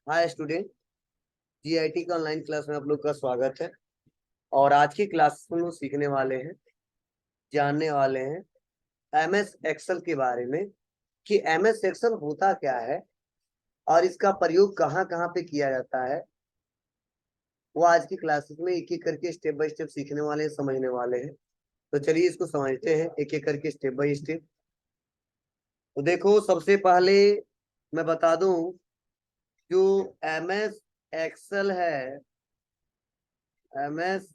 Hi student. GIT का online class में आप लोग का स्वागत है। और आज की क्लास में हम लोग सीखने वाले हैं, जानने वाले हैं एमएस एक्सेल के बारे में कि एमएस एक्सेल होता क्या है और इसका प्रयोग कहाँ कहाँ पे किया जाता है। वो आज की क्लासेस में एक एक करके स्टेप बाय स्टेप सीखने वाले हैं, समझने वाले हैं। तो चलिए इसको समझते हैं एक एक करके स्टेप बाय स्टेप। तो देखो, सबसे पहले मैं बता दूं, जो एमएस एक्सेल है, एमएस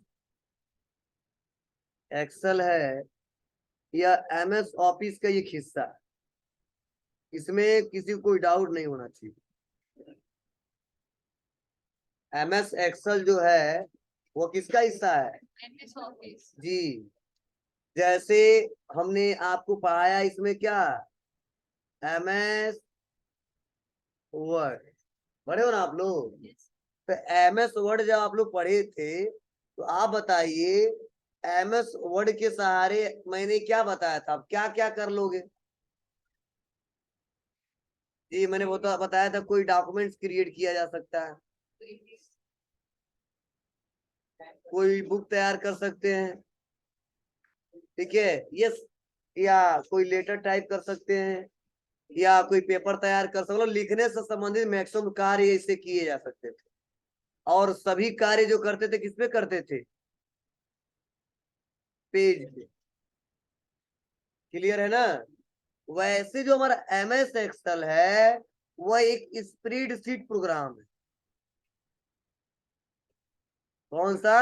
एक्सेल है या एमएस ऑफिस का एक हिस्सा है। इसमें किसी को कोई डाउट नहीं होना चाहिए। एमएस एक्सेल जो है वो किसका हिस्सा है? MS office. जी, जैसे हमने आपको पढ़ाया इसमें क्या, एमएस वर्ड पढ़े हो ना आप लोग। तो एमएस वर्ड जब आप लोग पढ़े थे तो आप बताइए, एमएस वर्ड के सहारे मैंने क्या बताया था, आप क्या क्या कर लोगे? जी, मैंने बताया था कोई डॉक्यूमेंट्स क्रिएट किया जा सकता है, कोई बुक तैयार कर सकते हैं, ठीक है, यस, या कोई लेटर टाइप कर सकते हैं, या कोई पेपर तैयार कर सकते, मतलब लिखने से संबंधित मैक्सिमम कार्य इससे किए जा सकते थे। और सभी कार्य जो करते थे किस पे करते थे? पेज पे। क्लियर है ना? वैसे जो हमारा एमएस एक्सेल है वह एक स्प्रेडशीट प्रोग्राम है। कौन सा?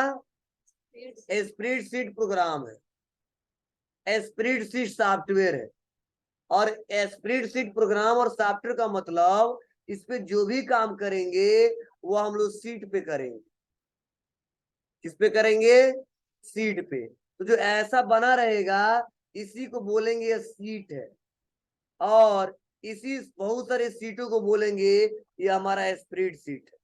स्प्रेडशीट प्रोग्राम है, स्प्रेडशीट सॉफ्टवेयर है। और स्प्रेडशीट प्रोग्राम और सॉफ्टवेयर का मतलब, इस पे जो भी काम करेंगे वो हम लोग सीट पे करेंगे। किस पे करेंगे? सीट पे। तो जो ऐसा बना रहेगा इसी को बोलेंगे ये सीट है। और इसी बहुत सारे सीटों को बोलेंगे ये हमारा स्प्रेडशीट है।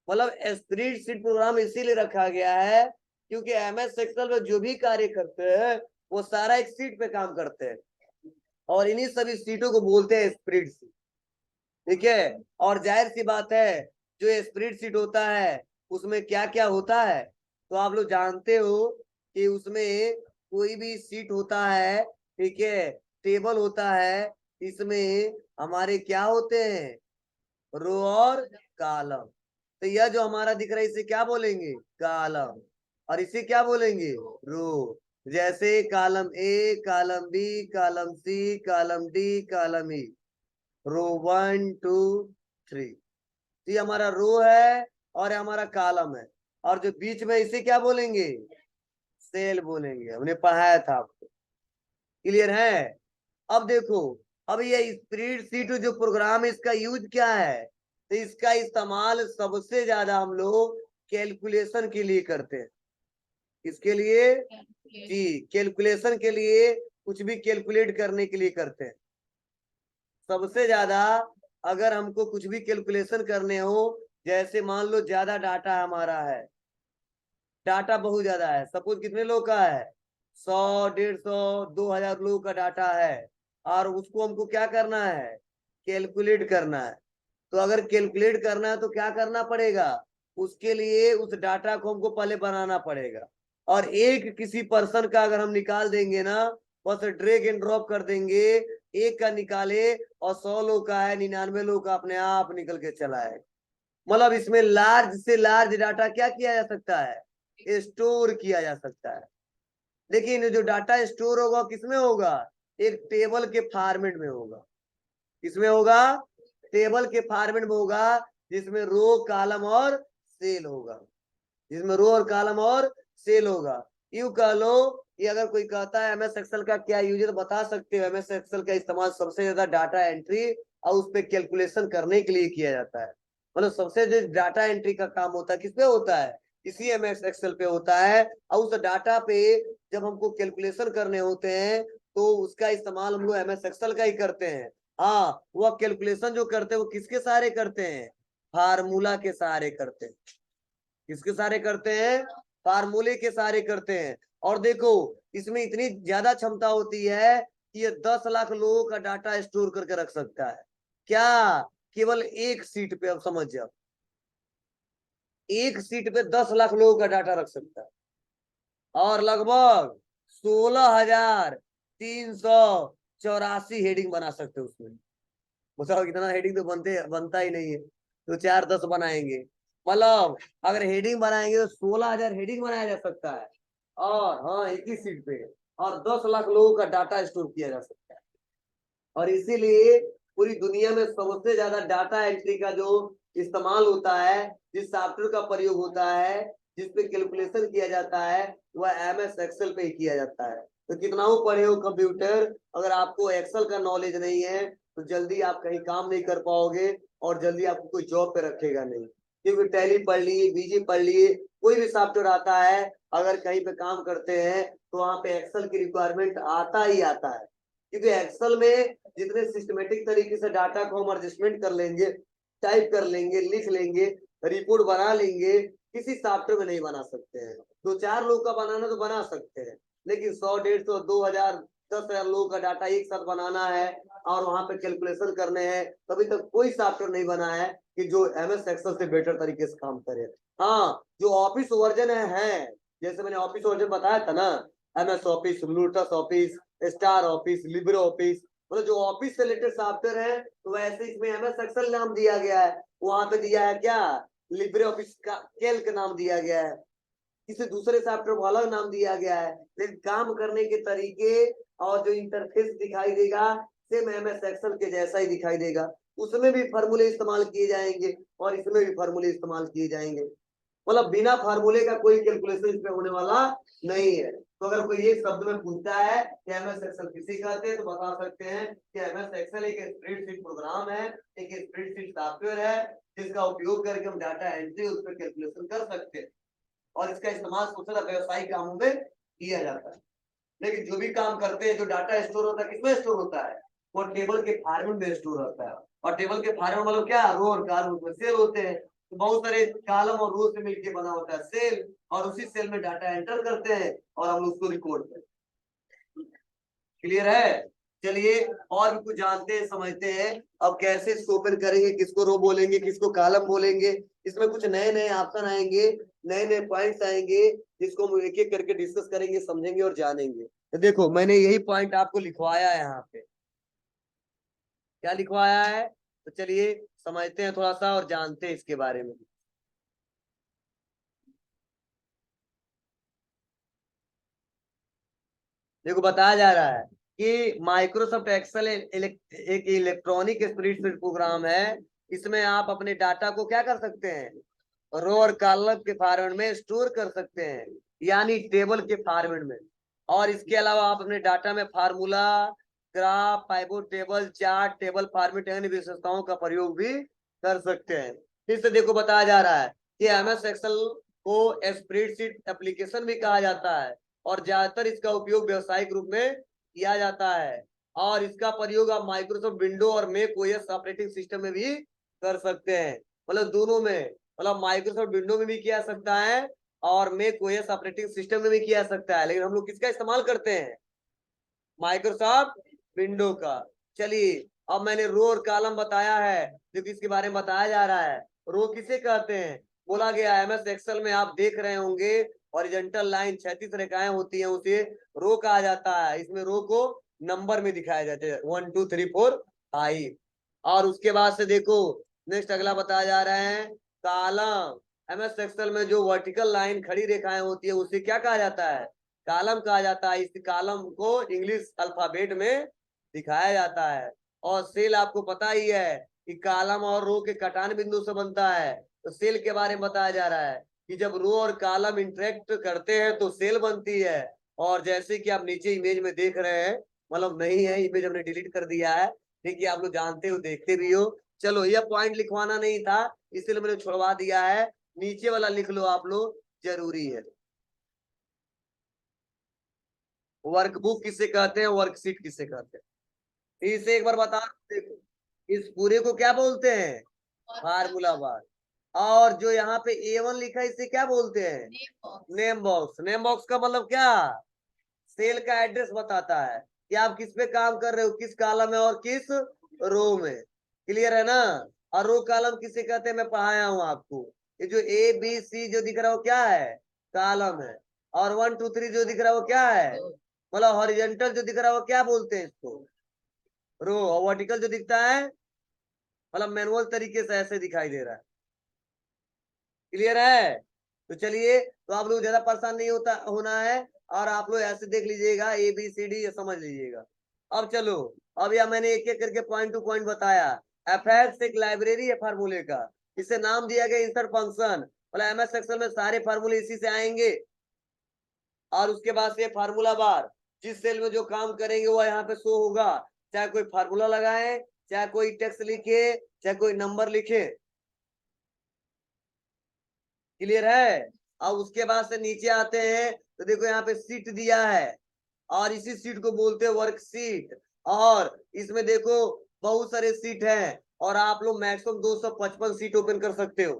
मतलब स्प्रेडशीट प्रोग्राम इसीलिए रखा गया है क्योंकि एमएस एक्सेल में जो भी कार्य करते हैं वो सारा एक सीट पे काम करते हैं, और इन्हीं सभी सीटों को बोलते हैं स्प्रेडशीट। ठीक है। और जाहिर सी बात है, जो स्प्रेडशीट होता है उसमें क्या क्या होता है तो आप लोग जानते हो कि उसमें कोई भी सीट होता है, ठीक है, टेबल होता है, इसमें हमारे क्या होते हैं? रो और कॉलम। तो यह जो हमारा दिख रहा है इसे क्या बोलेंगे? कॉलम। और इसे क्या बोलेंगे? रो। जैसे column A, column B, column C, column D, column E, row 1 2 3। ये हमारा रो है और ये हमारा कॉलम है। और जो बीच में इसे क्या बोलेंगे? सेल बोलेंगे, हमने पढ़ाया था आपको। क्लियर है? अब देखो, अब ये स्प्रेडशीट जो प्रोग्राम है इसका यूज क्या है? तो इसका इस्तेमाल सबसे ज्यादा हम लोग कैलकुलेशन के लिए करते हैं। किसके लिए? जी, कैलकुलेशन के लिए, कुछ भी कैलकुलेट करने के लिए करते हैं सबसे ज्यादा। अगर हमको कुछ भी कैलकुलेशन करने हो, जैसे मान लो ज्यादा डाटा हमारा है, डाटा बहुत ज्यादा है, सपोज कितने लोग का है, 100 150 2000 लोगों का डाटा है, और उसको हमको क्या करना है? कैलकुलेट करना है। तो अगर कैलकुलेट करना है तो क्या करना पड़ेगा? उसके लिए उस डाटा को हमको पहले बनाना पड़ेगा। और एक किसी पर्सन का अगर हम निकाल देंगे ना, बस ड्रैग एंड ड्रॉप कर देंगे, एक का निकाले और 100 लोग का है, 99 लोग का अपने आप निकल के चला है। मतलब इसमें लार्ज से लार्ज डाटा क्या किया जा सकता है? स्टोर किया जा सकता है। लेकिन जो डाटा स्टोर होगा किसमें होगा? एक टेबल के फॉर्मेट में होगा। किसमें होगा? टेबल के फॉर्मेट में होगा, जिसमें रो कॉलम और सेल होगा, जिसमें रो और कॉलम और सेल होगा। यूं कह लो कि अगर कोई कहता है एमएस एक्सेल का क्या यूज है तो बता सकते हो, एमएस एक्सेल का इस्तेमाल सबसे ज्यादा डाटा एंट्री और उस पर कैलकुलेशन करने के लिए किया जाता है। मतलब सबसे जो डाटा एंट्री का काम होता है किस पे होता है? इसी एमएस एक्सेल पे होता है। और उस डाटा पे जब हमको कैलकुलेशन करने होते हैं तो उसका इस्तेमाल हम लोग एमएस एक्सेल का ही करते हैं। हाँ, वह कैलकुलेशन जो करते हैं वो किसके सहारे करते हैं? फार्मूला के सहारे करते हैं। किसके सहारे करते हैं? फार्मूले के सहारे करते हैं। और देखो, इसमें इतनी ज्यादा क्षमता होती है कि ये 10 लाख लोगों का डाटा स्टोर करके रख सकता है। क्या? केवल एक सीट पे, अब समझ जाओ, एक सीट पे 10 लाख लोगों का डाटा रख सकता है, और लगभग 16,384 हेडिंग बना सकते हो उसमें। बताओ कितना हेडिंग तो बनता ही नहीं है, तो 4-10 बनाएंगे, मतलब अगर हेडिंग बनाएंगे तो 16,000 हेडिंग बनाया जा सकता है, और हाँ एक ही सीट पे, और 10 लाख लोगों का डाटा स्टोर किया जा सकता है। और इसीलिए पूरी दुनिया में सबसे ज्यादा डाटा एंट्री का जो इस्तेमाल होता है, जिस सॉफ्टवेयर का प्रयोग होता है, जिसपे कैलकुलेशन किया जाता है, वह MS एक्सेल पे ही किया जाता है। तो कितना हो पढ़े हो कंप्यूटर, अगर आपको एक्सेल का नॉलेज नहीं है तो जल्दी आप कहीं काम नहीं कर पाओगे, और जल्दी आपको कोई जॉब पे रखेगा नहीं। क्योंकि टैली पढ़ लिए, बीजी पढ़ लिए, कोई भी सॉफ्टवेयर आता है, अगर कहीं पे काम करते हैं तो वहां पे एक्सेल की रिक्वायरमेंट आता ही आता है। क्योंकि एक्सेल में जितने सिस्टमेटिक तरीके से डाटा को हम एडजस्टमेंट कर लेंगे, टाइप कर लेंगे, लिख लेंगे, रिपोर्ट बना लेंगे, किसी सॉफ्टवेयर में नहीं बना सकते हैं। 2-4 लोग का बनाना तो बना सकते हैं, लेकिन 100, 150, 2,000, 10,000 लोगों का डाटा एक साथ बनाना है और वहां पे कैलकुलेशन करने हैं, तभी तक कोई सॉफ्टवेयर नहीं बना है कि जो MS एक्सेल से बेटर तरीके से काम करे। हाँ, जो ऑफिस वर्जन है, जैसे मैंने ऑफिस वर्जन बताया था ना, MS office, lotus office, star office, Libre office, मतलब जो ऑफिस से रिलेटेड सॉफ्टवेयर है, तो वैसे इसमें MS एक्सेल नाम दिया गया है, वहां पे दिया है क्या, लिब्रे ऑफिस का कैल्क नाम दिया गया है, किसी दूसरे सॉफ्टवेयर को अलग नाम दिया गया है, लेकिन काम करने के तरीके और जो इंटरफेस दिखाई देगा सेम MS एक्सेल के जैसा ही दिखाई देगा। उसमें भी फार्मूले इस्तेमाल किए जाएंगे और इसमें भी फार्मूले इस्तेमाल किए जाएंगे, मतलब बिना फार्मूले का कोई कैलकुलेशन इसमें होने वाला नहीं है। तो अगर कोई एक शब्द में पूछता है कि MS एक्सेल किसे कहते हैं, तो बता सकते हैं कि MS एक्सेल एक स्प्रेडशीट प्रोग्राम है, एक स्प्रेडशीट सॉफ्टवेयर है, जिसका उपयोग करके हम डाटा एंट्री उस पर कैलकुलेशन कर सकते हैं, और इसका इस्तेमाल सबसे ज्यादा व्यवसायिक कामों में किया जाता है। लेकिन जो भी काम करते हैं, जो डाटा स्टोर होता है, किसमें स्टोर होता है, वो टेबल के फॉर्मेट में स्टोर होता है, और टेबल के फॉर्मेट मतलब क्या, रो और कॉलम में सेल होते हैं, तो बहुत सारे कॉलम और रो से मिलकर बना होता है सेल, और उसी सेल में डाटा एंटर करते हैं और हम उसको रिकॉर्ड करते हैं। क्लियर है? चलिए और भी कुछ जानते हैं, समझते हैं अब कैसे इसको ओपन करेंगे, किसको रो बोलेंगे, किसको कॉलम बोलेंगे। इसमें कुछ नए नए ऑप्शन आएंगे, नए नए पॉइंट्स आएंगे, जिसको हम एक एक करके डिस्कस करेंगे, समझेंगे और जानेंगे। तो देखो मैंने यही पॉइंट आपको लिखवाया है यहाँ पे, क्या लिखवाया है, तो चलिए समझते हैं थोड़ा सा और जानते हैं इसके बारे में। देखो बताया जा रहा है कि माइक्रोसॉफ्ट एक्सेल एक इलेक्ट्रॉनिक स्प्रेडशीट प्रोग्राम है। इसमें आप अपने डाटा को क्या कर सकते हैं, रो और कॉलम के फॉर्मेट में स्टोर कर सकते हैं, यानी टेबल के फॉर्मेट में। और इसके अलावा आप अपने डाटा में formula, graph, pivot table, chart, table format अन्य विशेषताओं का प्रयोग भी कर सकते हैं। फिर से देखो बताया जा रहा है कि MS एक्सेल को स्प्रेडशीट एप्लीकेशन भी कहा जाता है, और ज्यादातर इसका उपयोग व्यावसायिक रूप में किया जाता है, और इसका प्रयोग आप माइक्रोसॉफ्ट विंडो और मैक ओएस ऑपरेटिंग सिस्टम में भी कर सकते हैं, मतलब दोनों में, मतलब माइक्रोसॉफ्ट विंडो में भी किया जा सकता है और मैक ओएस ऑपरेटिंग सिस्टम में भी किया जा सकता है, लेकिन हम लोग किसका इस्तेमाल करते हैं, माइक्रोसॉफ्ट विंडो का। चलिए अब मैंने रो और कॉलम बताया है, जो किसके बारे में बताया जा रहा है, रो किसे कहते हैं, बोला गया MS एक्सेल में आप देख रहे होंगे हॉरिजॉन्टल लाइन 36 रेखाएं होती हैं, उसे रो कहा जाता है। इसमें रो को नंबर में दिखाया जाता है 1 2 3 4 5। और उसके बाद से देखो नेक्स्ट अगला बताया जा रहा है कॉलम। MS एक्सेल में जो वर्टिकल लाइन खड़ी रेखाएं होती है उसे क्या कहा जाता है, कॉलम कहा जाता है। इस कॉलम को इंग्लिश अल्फाबेट में दिखाया जाता है। और सेल आपको पता ही है कि कॉलम और रो के कटान बिंदु से बनता है, तो सेल के बारे में बताया जा रहा है कि जब रो और कॉलम इंटरेक्ट करते हैं तो सेल बनती है। और जैसे कि आप नीचे इमेज में देख रहे हैं, मतलब नहीं है इमेज, हमने डिलीट कर दिया है, देखिए आप लोग जानते हो, देखते भी हो। चलो यह पॉइंट लिखवाना नहीं था, इसलिए मैंने छुड़वा दिया है, नीचे वाला लिख लो आप लोग, जरूरी है। वर्कबुक किसे कहते हैं, वर्कशीट किसे कहते हैं, इसे एक बार बता। देखो इस पूरे को क्या बोलते हैं, फार्मूला बार। और जो यहाँ पे A1 लिखा है इसे क्या बोलते हैं, नेम बॉक्स। नेम बॉक्स का मतलब क्या, सेल का एड्रेस बताता है कि आप किस पे काम कर रहे हो, किस कॉलम में और किस रो में। क्लियर है ना? और रो कॉलम किसे कहते हैं मैं पढ़ाया हूं आपको। ये जो ए बी सी जो दिख रहा है वो क्या है, कॉलम है। और 1 2 3 जो दिख रहा है वो क्या है, मतलब हॉरिजेंटल जो दिख रहा है वो क्या बोलते हैं इसको, रो। और वर्टिकल जो दिखता है मतलब मैनुअल तरीके से ऐसे दिखाई दे रहा है। क्लियर है। तो चलिए, तो आप लोग ज्यादा परेशान नहीं होता होना है, और आप लोग ऐसे देख लीजिएगा ए बी सी डी ये समझ लीजिएगा। अब चलो, अब यह मैंने एक एक करके पॉइंट टू पॉइंट बताया। एफएक्स एक लाइब्रेरी है फार्मूले का, इसे नाम दिया गया इंसर्ट फंक्शन, मतलब एमएस एक्सेल में सारे फार्मूले इसी से आएंगे। और उसके बाद से फार्मूला बार, जिस सेल में जो काम करेंगे वो यहाँ पे शो होगा, चाहे कोई फार्मूला लगाए, चाहे कोई टेक्स्ट लिखे, चाहे कोई नंबर लिखे। क्लियर है। अब उसके बाद से नीचे आते हैं तो देखो यहाँ पे सीट दिया है, और इसी सीट को बोलते हैं वर्कशीट। और इसमें देखो बहुत सारे सीट हैं, और आप लोग मैक्सिमम 255 सीट ओपन कर सकते हो।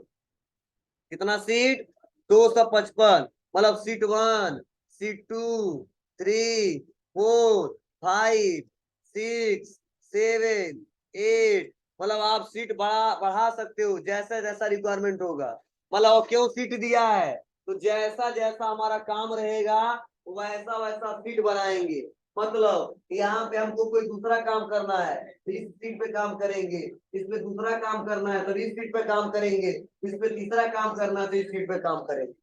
कितना सीट, 255। मतलब सीट 1, सीट 2, 3, 4, 5, 6, 7, 8, मतलब आप सीट बढ़ा बढ़ा सकते हो जैसा जैसा रिक्वायरमेंट होगा। मतलब क्यों सीट दिया है, तो जैसा जैसा हमारा काम रहेगा वैसा वैसा सीट बनाएंगे। मतलब यहाँ पे हमको कोई दूसरा काम करना है तो इस सीट पे काम करेंगे, इसमें दूसरा काम करना है तो इस सीट पे काम करेंगे, इस पे तीसरा काम करना है तो इस सीट पे काम करेंगे।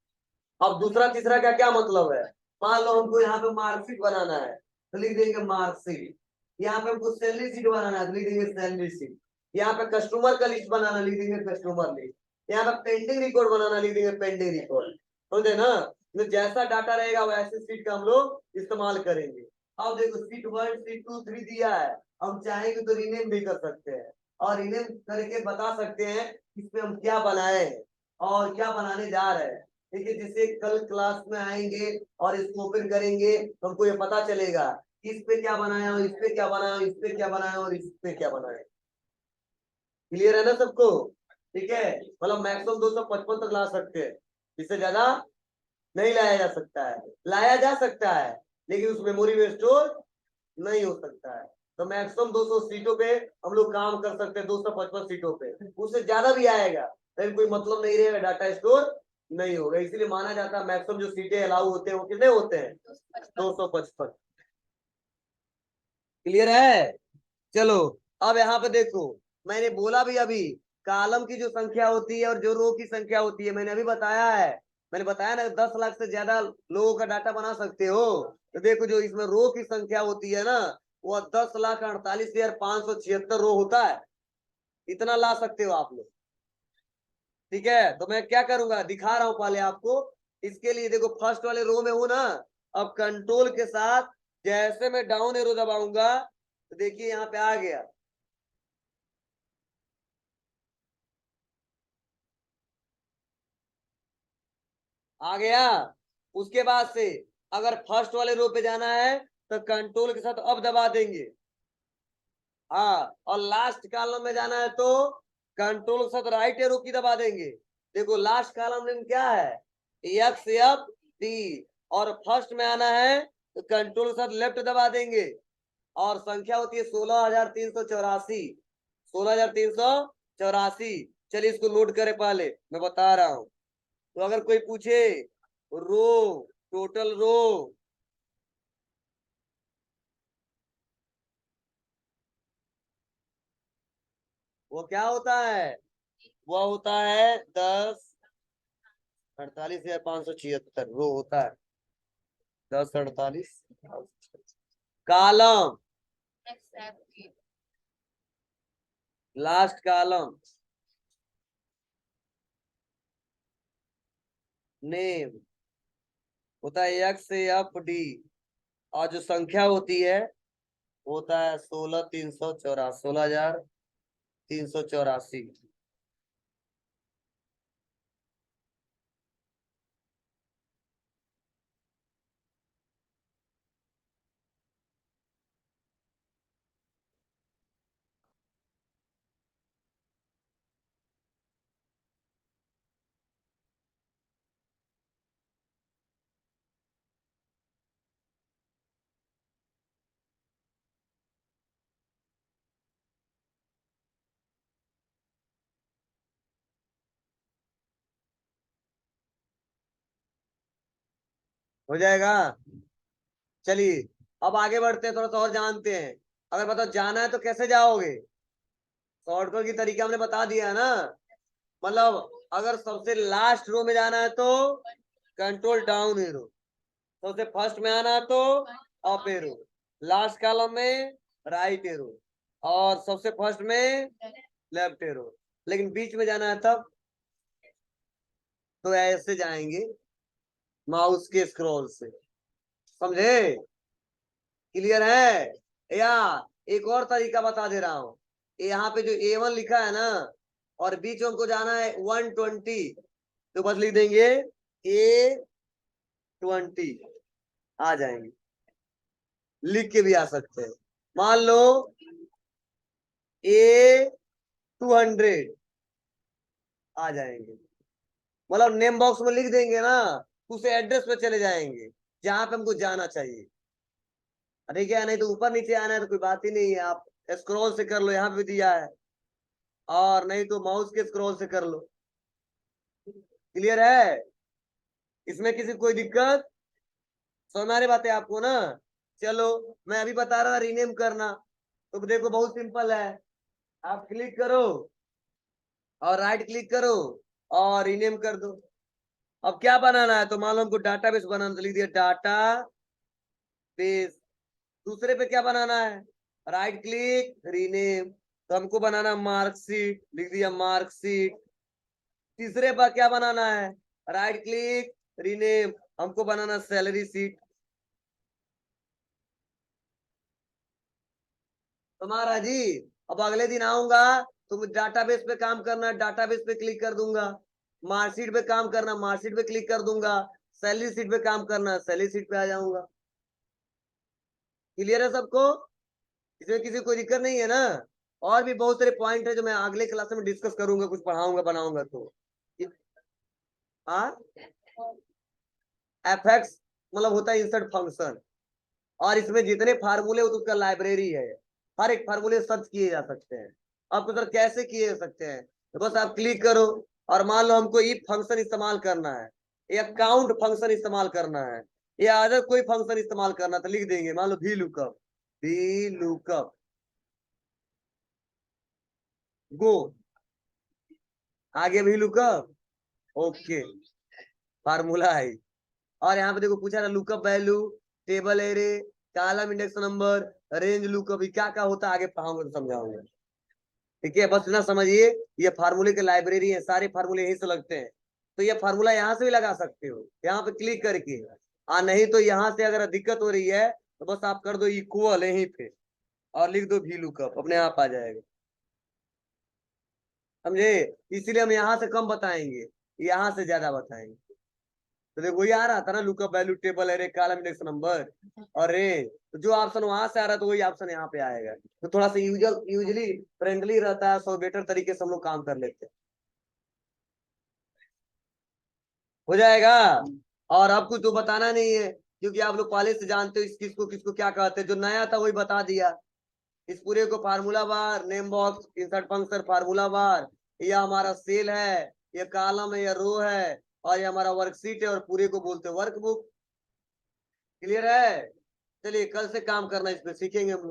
अब दूसरा तीसरा का क्या मतलब है, मान लो हमको यहाँ पे मार्कशीट बनाना है तो लिख देंगे मार्कशीट। यहाँ पे हमको सैलरी शीट बनाना है तो लिख देंगे सैलरी शीट। यहाँ पे कस्टमर का लिस्ट बनाना लिख देंगे कस्टमर लिस्ट। यहाँ पे पेंडिंग रिकॉर्ड बनाना लिख देंगे पेंडिंग रिकॉर्ड। समझे ना। तो जैसा डाटा रहेगा वैसे सीट का हम लोग इस्तेमाल करेंगे। अब देखो सीट 1 सीट 2 3 दिया है, हम चाहेंगे तो रीनेम भी कर सकते हैं, और रीनेम करके बता सकते हैं इसमें हम क्या बनाए हैं और क्या बनाने जा रहे हैं। ठीक है, जिससे कल क्लास में आएंगे और इसको ओपन करेंगे तो हमको ये पता चलेगा इस पे क्या बनाया और इस पे क्या बनाया, इस पे क्या बनाया और इस पे क्या बनाया। क्लियर है ना सबको। ठीक है, मतलब मैक्सिमम 255 तक ला सकते हैं, इससे ज्यादा नहीं लाया जा सकता है। लाया जा सकता है लेकिन उस मेमोरी में स्टोर नहीं हो सकता है। तो मैक्सिमम 200 सीटों पे हम लोग काम कर सकते हैं, 255 सीटों पे। उससे ज्यादा भी आएगा लेकिन कोई मतलब नहीं रहेगा, डाटा स्टोर नहीं होगा। इसलिए माना जाता है मैक्सिमम जो सीटें अलाउ होते हैं वो कितने होते हैं, 255। क्लियर है। चलो, अब यहाँ पे देखो, मैंने बोला भी अभी, कॉलम की जो संख्या होती है और जो रो की संख्या होती है मैंने अभी बताया है। मैंने बताया ना 10 लाख से ज्यादा लोगों का डाटा बना सकते हो। तो देखो जो इसमें रो की संख्या होती है ना, वो 10,48,576 रो होता है। इतना ला सकते हो आप लोग। ठीक है, तो मैं क्या करूंगा दिखा रहा हूं पहले आपको। इसके लिए देखो फर्स्ट वाले रो में हूं ना, अब कंट्रोल के साथ जैसे मैं डाउन एरो दबाऊंगा तो देखिए यहाँ पे आ गया। आ गया। उसके बाद से अगर फर्स्ट वाले रो पे जाना है तो कंट्रोल के साथ अब दबा देंगे। हाँ, और लास्ट कॉलम में जाना है तो कंट्रोल के साथ राइट एरो की दबा देंगे। देखो लास्ट कॉलम में क्या है, XFD। और फर्स्ट में आना है तो कंट्रोल के साथ लेफ्ट दबा देंगे। और संख्या होती है 16,384। 16,384। चलिए इसको नोट करें, पहले मैं बता रहा हूं। तो अगर कोई पूछे रो, टोटल रो, वो क्या होता है, वो होता है 10,48,576 रो होता है। 10,48 कॉलम, लास्ट कॉलम नेम होता है XFD। और जो संख्या होती है वो होता है 16,384, 16,384। हो जाएगा। चलिए अब आगे बढ़ते हैं, थोड़ा सा और जानते हैं। अगर बताओ जाना है तो कैसे जाओगे? शॉर्टकट की तरीका हमने बता दिया है ना। मतलब अगर सबसे लास्ट रो में जाना है तो कंट्रोल डाउन एरो, सबसे फर्स्ट में आना है तो अप एरो, लास्ट कॉलम में राइट एरो, और सबसे फर्स्ट में लेफ्ट एरो। लेकिन बीच में जाना है तब तो ऐसे जाएंगे, माउस के स्क्रॉल से। समझे? क्लियर है? या एक और तरीका बता दे रहा हूं। यहाँ पे जो A1 लिखा है ना, और बीच में हमको जाना है 120, तो बस लिख देंगे A20, आ जाएंगे। लिख के भी आ सकते हैं। मान लो A200, आ जाएंगे। मतलब नेम बॉक्स में लिख देंगे ना, उसे एड्रेस पे चले जाएंगे जहां पे हमको जाना चाहिए। ठीक है? नहीं तो ऊपर नीचे आना है तो कोई बात ही नहीं है, आप स्क्रॉल से कर लो, यहाँ पे दिया है, और नहीं तो माउस के स्क्रॉल से कर लो। क्लियर है? इसमें किसी कोई दिक्कत? समझ में आ रही बातें आपको ना? चलो मैं अभी बता रहा था रीनेम करना, तो देखो बहुत सिंपल है। आप क्लिक करो और राइट क्लिक करो और रीनेम कर दो। अब क्या बनाना है? तो मान लो हमको डाटाबेस बनाना, तो लिख दिया डाटा बेस। दूसरे पे क्या बनाना है? राइट क्लिक रीनेम, तो हमको बनाना मार्कशीट, लिख दिया मार्कशीट। तीसरे पर क्या बनाना है? राइट क्लिक रीनेम, हमको बनाना सैलरी सीट। तुम्हारा जी अब अगले दिन आऊंगा, तुम डाटाबेस पे काम करना, डाटाबेस पे क्लिक कर दूंगा। मार्कशीट पे काम करना, मार्कशीट पे क्लिक कर दूंगा। सैलरी सीट पे काम करना, सैलरी सीट पे आ जाऊंगा। क्लियर है सबको? इसमें किसी को दिक्कत नहीं है ना? और भी बहुत सारे पॉइंट है जो मैं अगले क्लास में डिस्कस करूंगा, कुछ पढ़ाऊंगा बनाऊंगा तो। हाँ, एफएक्स मतलब होता है इंसर्ट फंक्शन, और इसमें जितने फार्मूले हो तो उसका लाइब्रेरी है। हर एक फार्मूले सर्च किए जा सकते हैं। आपको सर कैसे किए जा सकते हैं? तो बस आप क्लिक करो, और मान लो हमको इफ फंक्शन इस्तेमाल करना है, या काउंट फंक्शन इस्तेमाल करना है, या अदर कोई फंक्शन इस्तेमाल करना है, तो लिख देंगे मान लो वी लुकअप, वी लुकअप गो, आगे वी लुकअप ओके, फार्मूला है। और यहाँ पे देखो पूछा ना lookup value, table array, column index number, range lookup, क्या क्या होता है आगे पढ़ाऊंगा तो समझाऊंगा। ठीक है? बस इतना समझिए, ये फार्मूले के लाइब्रेरी है, सारे फार्मूले यहीं से लगते हैं। तो ये फार्मूला यहाँ से भी लगा सकते हो, यहाँ पे क्लिक करके। नहीं तो यहाँ से अगर दिक्कत हो रही है तो बस आप कर दो इक्वल यहीं पे, और लिख दो वी लुकअप, अपने आप आ जाएगा। समझे? इसीलिए हम यहाँ से कम बताएंगे, यहाँ से ज्यादा बताएंगे। तो देखो वही आ रहा था ना, lookup value, table array, column index number और रेंज, तो जो ऑप्शन वहां से आ रहा है तो वही ऑप्शन यहाँ पे आएगा। तो थोड़ा सा यूजली फ्रेंडली रहता है, सो बेटर तरीके से हम लोग काम कर लेते हैं। हो जाएगा। और अब कुछ तो बताना नहीं है, क्योंकि आप लोग पहले से जानते हो इस किसको किसको क्या कहते हैं। जो नया था वही बता दिया। इस पूरे को फार्मूला बार, name box, insert function, formula बार, ये हमारा सेल है, ये कॉलम है, ये रो है, और ये हमारा वर्कशीट है, और पूरे को बोलते हैं वर्कबुक। क्लियर है? चलिए कल से काम करना इस पे सीखेंगे हम लोग।